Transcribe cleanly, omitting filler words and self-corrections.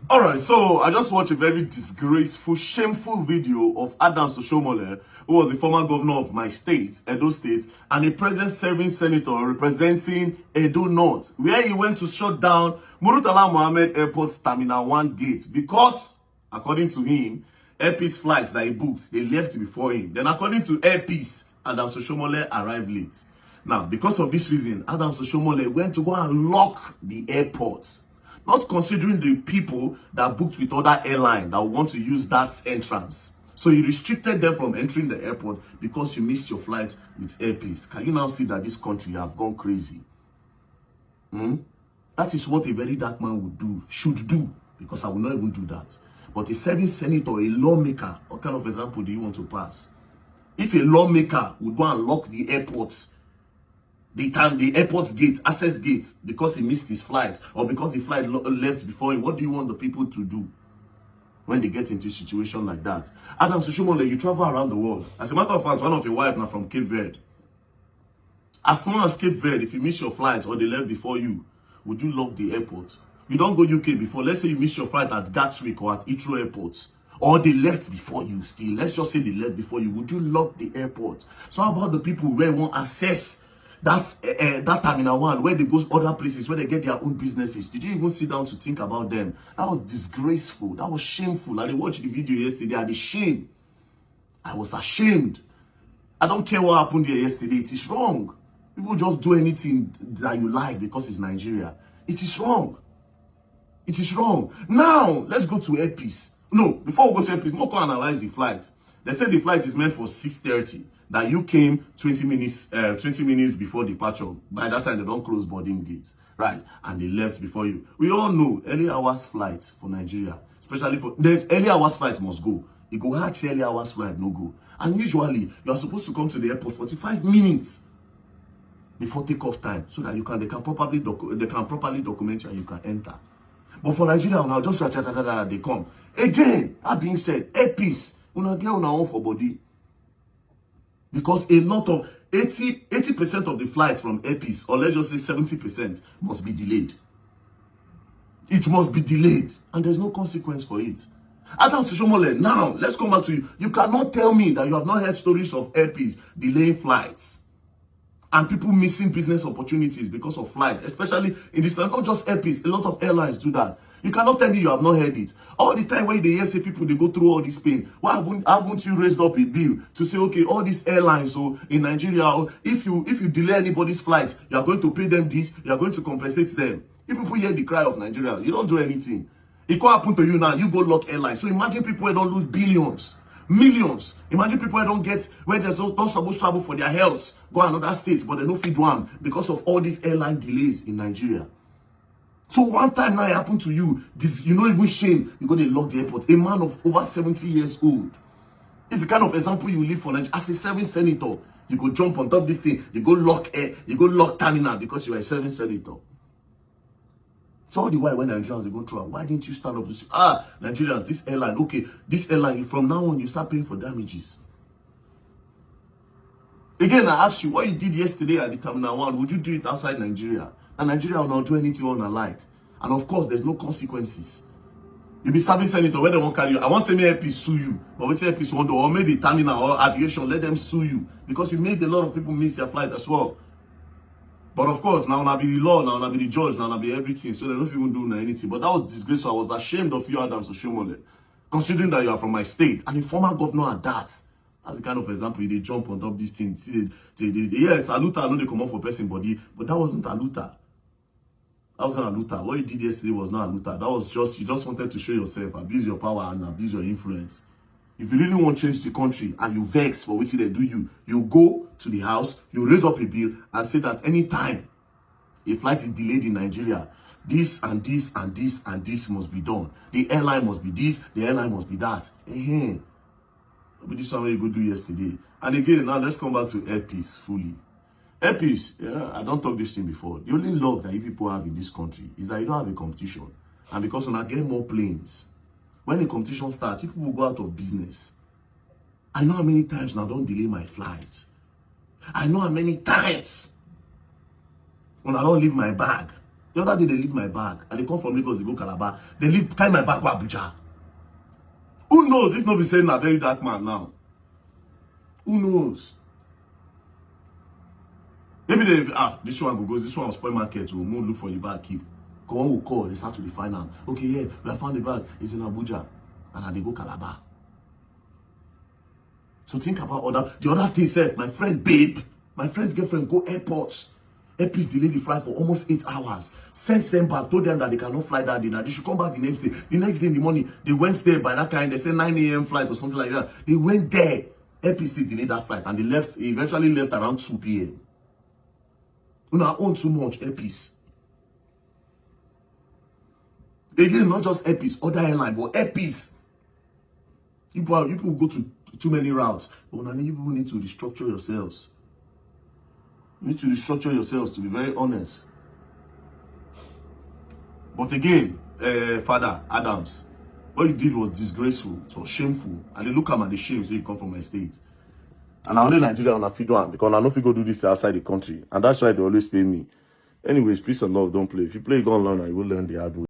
Alright, so I just watched a very disgraceful, shameful video of Adams Oshomole, who was the former governor of my state, Edo State, and a present-serving senator representing Edo North, where he went to shut down Murtala Mohammed Airport's Terminal 1 gate because, according to him, Airpeace flights that he booked, they left before him. Then, according to Airpeace, Adams Oshomole arrived late. Now, because of this reason, Adams Oshomole went to go and lock the airports. Not considering the people that booked with other airlines that want to use that entrance. So he restricted them from entering the airport because you missed your flight with Airpeace. Can you now see that this country have gone crazy? That is what a very dark man would do, should do, because I will not even do that. But a serving senator, a lawmaker, what kind of example do you want to pass? If a lawmaker would go and lock the airports, the airport gate, access gate, because he missed his flight or because the flight left before him, what do you want the people to do when they get into a situation like that? Adams Oshomole, you travel around the world. As a matter of fact, one of your wives now from Cape Verde. As soon as Cape Verde, if you miss your flight or they left before you, would you lock the airport? You don't go UK before. Let's say you miss your flight at Gatwick or at Heathrow Airport. Or they left before you still. Let's just say they left before you. Would you lock the airport? So how about the people where won't access that Terminal 1, where they go other places, where they get their own businesses? Did you even sit down to think about them? That was disgraceful. That was shameful. I watched the video yesterday. I had shame. I was ashamed. I don't care what happened there yesterday. It is wrong. People just do anything that you like because it's Nigeria. It is wrong. It is wrong. Now, let's go to Airpeace. No, before we go to Airpeace, no can analyze the flight. They said the flight is meant for 6:30. That you came 20 minutes before departure. By that time, they don't close boarding gates, right? And they left before you. We all know early hours flights for Nigeria, especially for there's early hours flight must go. You go hard early hours flight no go. And usually you are supposed to come to the airport 45 minutes before takeoff time, so that they can properly document you and you can enter. But for Nigeria now, just they come again. That being said, Airpeace, una get una own for body. Because a lot of 80% of the flights from Airpeace, or let's just say 70%, must be delayed. It must be delayed, and there's no consequence for it. Adams Oshomole, now let's come back to you. You cannot tell me that you have not heard stories of Airpeace delaying flights and people missing business opportunities because of flights, especially in this time. Not just Airpeace, a lot of airlines do that. You cannot tell me you have not heard it. All the time when they hear say people, they go through all this pain. Why haven't you raised up a bill to say, okay, all these airlines, so in Nigeria, if you delay anybody's flight, you are going to pay them this, you are going to compensate them. If people hear the cry of Nigeria, you don't do anything. It could happen to you now, you go lock airlines. So imagine people who don't lose billions, millions. Imagine people who don't get, where there's not supposed to travel for their health, go another state, but they no feed one because of all these airline delays in Nigeria. So one time now it happened to you, you know, even shame, you go to lock the airport. A man of over 70 years old. It's the kind of example you live for Nigeria. As a serving senator, you go jump on top of this thing, you go lock air, you go lock terminal because you are a serving senator. So all the while when Nigerians they go through, why didn't you stand up to say, Nigerians, this airline, okay, this airline, from now on you start paying for damages. Again, I ask you, what you did yesterday at the Terminal 1, would you do it outside Nigeria? And Nigeria will not do anything on alike. And of course, there's no consequences. You be serving senator, where they won't carry you. I won't say me Airpeace sue you, but when Airpeace want to, or maybe terminal or aviation, let them sue you. Because you made a lot of people miss their flight as well. But of course, now I'll be the law, now I'll be the judge, now I'll be everything. So they don't even do anything. But that was disgraceful. I was ashamed of you, Adams Oshomole. Considering that you are from my state, and the former governor at that. That's the kind of example they jump on top of these things. Yes, Aluta, I know they come up for person body, but that wasn't Aluta. That wasn't Aluta. What you did yesterday was not Aluta. That was just, you just wanted to show yourself, abuse your power and abuse your influence. If you really want to change the country and you vex for what they do you go to the house, you raise up a bill and say that anytime a flight is delayed in Nigeria, this and this and this and this must be done. The airline must be this, the airline must be that. But this is what you go do yesterday. And again, now let's come back to Airpeace fully. Airpeace, yeah, I don't talk this thing before. The only luck that you people have in this country is that you don't have a competition. And because when I get more planes, when the competition starts, people will go out of business. I know how many times now I don't delay my flights. I know how many times when I don't leave my bag The other day, they leave my bag, and they come from Lagos, they go Calabar. They carry my bag, go Abuja. Who knows if nobody saying a very dark man now? Who knows? Maybe they, this one will go, this one will spoil market, we'll move, look for the bag, keep. Go on, will call, they start to define them. Okay, yeah, we have found the bag, it's in Abuja. And then they go Calabar. So think about the other thing, said, my friend, babe, my friend's girlfriend go airports. Airpeace delayed the flight for almost 8 hours. Sent them back, told them that they cannot fly that day, that they should come back the next day. The next day in the morning, they went there by that kind, they said 9 a.m. flight or something like that. They went there. Airpeace still delayed that flight, and they eventually left around 2 p.m. You know, I own too much Airpeace. Again, not just Airpeace, other airline, but Airpeace. You people go to too many routes. But when you people need to restructure yourselves. You need to restructure yourselves, to be very honest. But again, Father Adams, what you did was disgraceful. It was shameful. And they look at me and they shame, say you come from my state. And I only Nigeria on a feed one because I know if you go do this outside the country. And that's why they always pay me. Anyways, peace and love, don't play. If you play, you go and learn and you will learn the hard way.